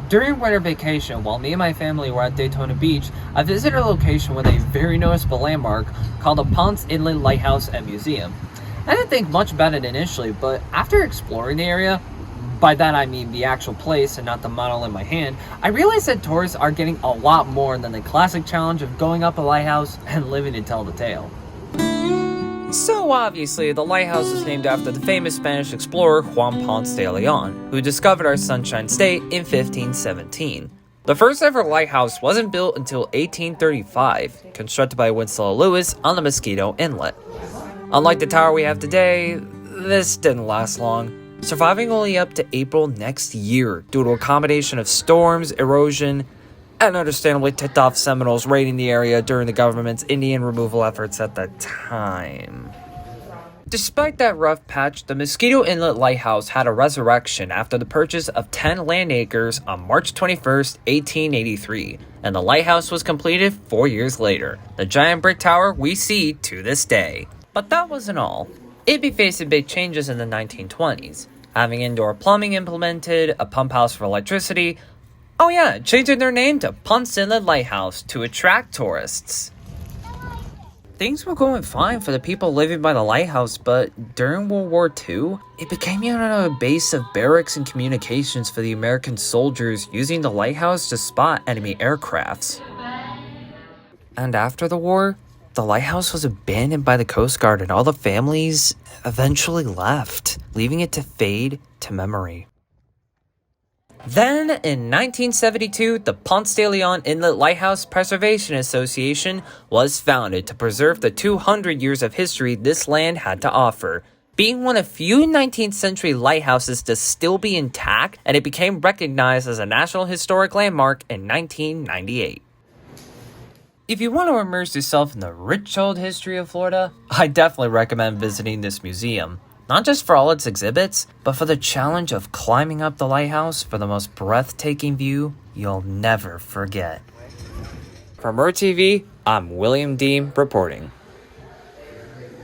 During winter vacation, while me and my family were at Daytona Beach, I visited a location with a very noticeable landmark called the Ponce Inlet Lighthouse and Museum. I didn't think much about it initially, but after exploring the area, by that I mean the actual place and not the model in my hand, I realized that tourists are getting a lot more than the classic challenge of going up a lighthouse and living to tell the tale. So obviously, the lighthouse is named after the famous Spanish explorer Juan Ponce de Leon, who discovered our Sunshine State in 1517. The first ever lighthouse wasn't built until 1835, constructed by Winslow Lewis on the Mosquito Inlet. Unlike the tower we have today, this didn't last long, surviving only up to April next year due to a combination of storms, erosion, and understandably ticked off Seminoles raiding the area during the government's Indian removal efforts at the time. Despite that rough patch, the Mosquito Inlet Lighthouse had a resurrection after the purchase of 10 land acres on March 21st, 1883, and the lighthouse was completed 4 years later, the giant brick tower we see to this day. But that wasn't all. It'd be facing big changes in the 1920s, having indoor plumbing implemented, a pump house for electricity. Oh yeah, changing their name to Ponce Inlet Lighthouse to attract tourists. Things were going fine for the people living by the lighthouse, but during World War II, it became yet another base of barracks and communications for the American soldiers using the lighthouse to spot enemy aircrafts. And after the war, the lighthouse was abandoned by the Coast Guard and all the families eventually left, leaving it to fade to memory. Then, in 1972, the Ponce de Leon Inlet Lighthouse Preservation Association was founded to preserve the 200 years of history this land had to offer, being one of few 19th century lighthouses to still be intact, and it became recognized as a National Historic Landmark in 1998. If you want to immerse yourself in the rich old history of Florida, I definitely recommend visiting this museum. Not just for all its exhibits, but for the challenge of climbing up the lighthouse for the most breathtaking view you'll never forget. From TV, I'm William Deem reporting.